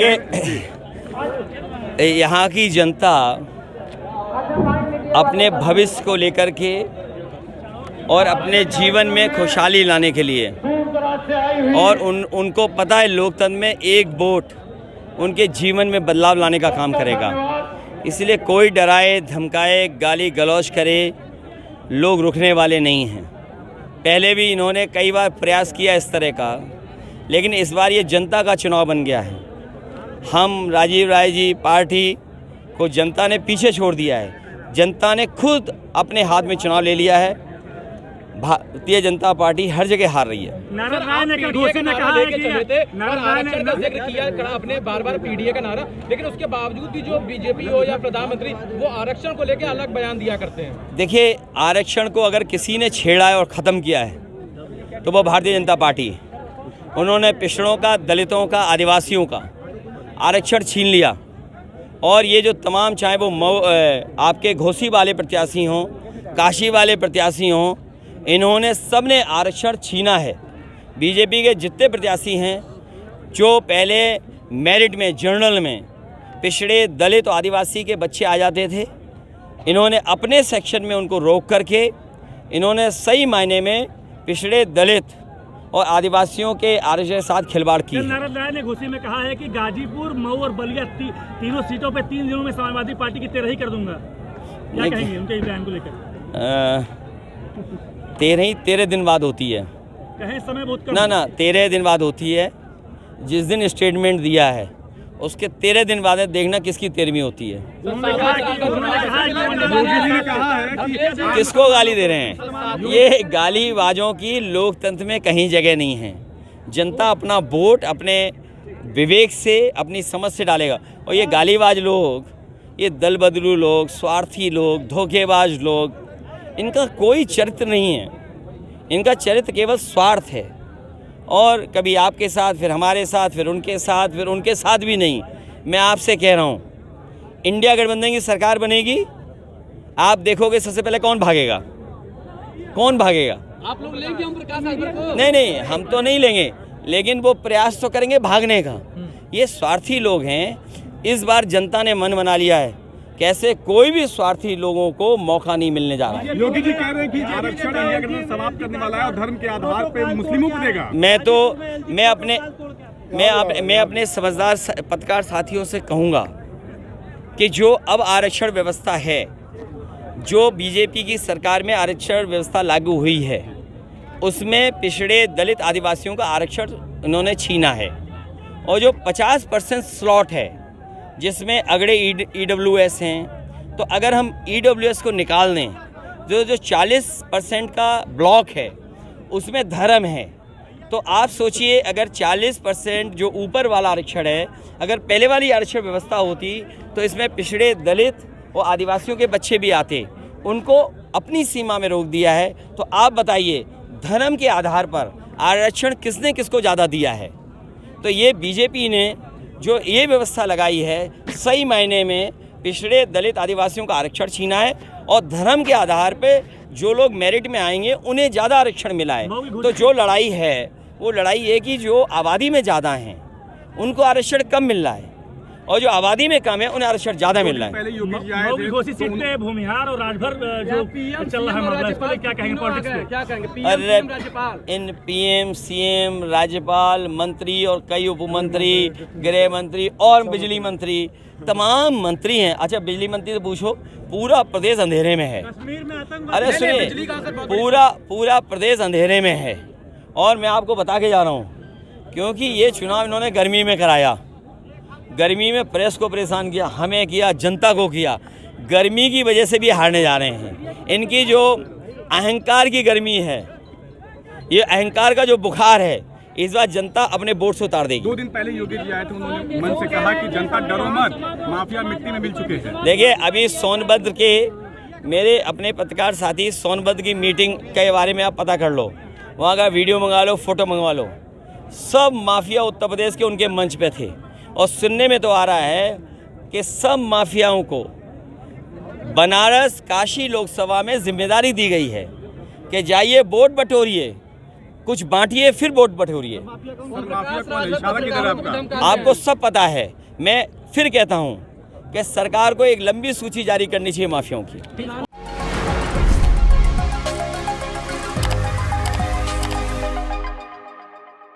देखिए, यहाँ की जनता अपने भविष्य को लेकर के और अपने जीवन में खुशहाली लाने के लिए और उनको पता है लोकतंत्र में एक वोट उनके जीवन में बदलाव लाने का काम करेगा। इसलिए कोई डराए धमकाए गाली गलौज करे, लोग रुकने वाले नहीं हैं। पहले भी इन्होंने कई बार प्रयास किया इस तरह का, लेकिन इस बार ये जनता का चुनाव बन गया है। हम राजीव राय जी पार्टी को जनता ने पीछे छोड़ दिया है। जनता ने खुद अपने हाथ में चुनाव ले लिया है। भारतीय जनता पार्टी हर जगह हार रही है। नारायण राय ने कहा है कि आरक्षण का जिक्र किया आपने बार-बार पीडीए का नारा, लेकिन उसके बावजूद भी जो बीजेपी हो या प्रधानमंत्री वो आरक्षण को लेकर अलग बयान दिया करते हैं। देखिए, आरक्षण को अगर किसी ने छेड़ा है और ख़त्म किया है तो वो भारतीय जनता पार्टी है। उन्होंने पिछड़ों का, दलितों का, आदिवासियों का आरक्षण छीन लिया। और ये जो तमाम, चाहे वो आपके घोसी वाले प्रत्याशी हों, काशी वाले प्रत्याशी हों, इन्होंने सब ने आरक्षण छीना है। बीजेपी के जितने प्रत्याशी हैं जो पहले मेरिट में, जनरल में पिछड़े, दलित और आदिवासी के बच्चे आ जाते थे, इन्होंने अपने सेक्शन में उनको रोक करके इन्होंने सही मायने में पिछड़े, दलित और आदिवासियों के आरक्षण के साथ खिलवाड़ की है। नारायण राय ने घोषणा में कहा है कि गाजीपुर, मऊ और बलिया तीनों सीटों पे 3 दिनों में समाजवादी पार्टी की 13 ही कर दूंगा। क्या कहेंगे उनके बयान को लेकर? 13 दिन बाद होती है। कहें समय बहुत कम। ना 13 दिन बाद होती है। जिस दिन स्टेटमेंट दिया है उसके 13 दिन बाद देखना किसकी 13वीं होती है। किसको गाली दे रहे हैं? ये गालीबाजों की लोकतंत्र में कहीं जगह नहीं है। जनता अपना वोट अपने विवेक से, अपनी समझ से डालेगा। और ये गालीबाज लोग, ये दल बदलू लोग, स्वार्थी लोग, धोखेबाज लोग, इनका कोई चरित्र नहीं है। इनका चरित्र केवल स्वार्थ है। और कभी आपके साथ, फिर हमारे साथ, फिर उनके साथ, फिर उनके साथ भी नहीं। मैं आपसे कह रहा हूँ, इंडिया गठबंधन की सरकार बनेगी, आप देखोगे सबसे पहले कौन भागेगा? कौन भागेगा? आप लोग लेंगे हम प्रकाश आजवर को? नहीं, हम तो नहीं लेंगे, लेकिन वो प्रयास तो करेंगे भागने का। ये स्वार्थी लोग हैं। इस बार जनता ने मन बना लिया है, कैसे कोई भी स्वार्थी लोगों को मौका नहीं मिलने जा रहा है। योगी जी कह रहे हैं कि आरक्षण इंडिया गठबंधन समाप्त करने वाला है और धर्म के आधार पे मुस्लिमों को देगा। मैं अपने समझदार पत्रकार साथियों से कहूँगा कि जो अब आरक्षण व्यवस्था है, जो बीजेपी की सरकार में आरक्षण व्यवस्था लागू हुई है, उसमें पिछड़े, दलित, आदिवासियों का आरक्षण उन्होंने छीना है। और जो 50% स्लॉट है जिसमें अगड़े EWS हैं, तो अगर हम EWS को निकाल दें, जो 40% का ब्लॉक है उसमें धर्म है, तो आप सोचिए अगर 40% जो ऊपर वाला आरक्षण है, अगर पहले वाली आरक्षण व्यवस्था होती तो इसमें पिछड़े, दलित और आदिवासियों के बच्चे भी आते। उनको अपनी सीमा में रोक दिया है। तो आप बताइए, धर्म के आधार पर आरक्षण किसने किसको ज़्यादा दिया है? तो ये बीजेपी ने जो ये व्यवस्था लगाई है, सही मायने में पिछड़े, दलित, आदिवासियों का आरक्षण छीना है। और धर्म के आधार पे जो लोग मेरिट में आएंगे उन्हें ज़्यादा आरक्षण मिला है। तो जो लड़ाई है वो लड़ाई है कि जो आबादी में ज़्यादा हैं उनको आरक्षण कम मिल रहा है, और जो आबादी में कम है उन्हें आरक्षण ज़्यादा मिल रहा है। पहले घोषित सीट पे भूमिहार और राजभर जो चल रहा है मामला, इस पर क्या कहेंगे? पॉलिटिक्स पे क्या कहेंगे? अरे इन PM, CM, राज्यपाल, मंत्री और कई उपमंत्री, गृह मंत्री और बिजली मंत्री, तमाम मंत्री हैं। अच्छा, बिजली मंत्री से पूछो, पूरा प्रदेश अंधेरे में है। कश्मीर में आतंकवाद, अरे सुनिए, पूरा प्रदेश अंधेरे में है। और मैं आपको बता के जा रहा हूँ, क्योंकि ये चुनाव इन्होंने गर्मी में कराया। गर्मी में प्रेस को परेशान किया, हमें किया, जनता को किया। गर्मी की वजह से भी हारने जा रहे हैं। इनकी जो अहंकार की गर्मी है, ये अहंकार का जो बुखार है, इस बार जनता अपने वोट से उतार देगी। 2 दिन पहले योगी जी आए थे, उन्होंने मन से कहा कि जनता डरो मत, माफिया मिट्टी में मिल चुके हैं। देखिए, अभी सोनभद्र के मेरे अपने पत्रकार साथी, सोनभद्र की मीटिंग के बारे में आप पता कर लो, वहाँ का वीडियो मंगा लो, फोटो मंगवा लो। सब माफिया उत्तर प्रदेश के उनके मंच पे थे। और सुनने में तो आ रहा है कि सब माफियाओं को बनारस, काशी लोकसभा में जिम्मेदारी दी गई है कि जाइए वोट बटोरिए, कुछ बांटिए फिर वोट बटोरिए। सर माफिया कौन है? इशारा किधर है आपका? आपको सब पता है। मैं फिर कहता हूँ कि सरकार को एक लंबी सूची जारी करनी चाहिए माफियाओं की।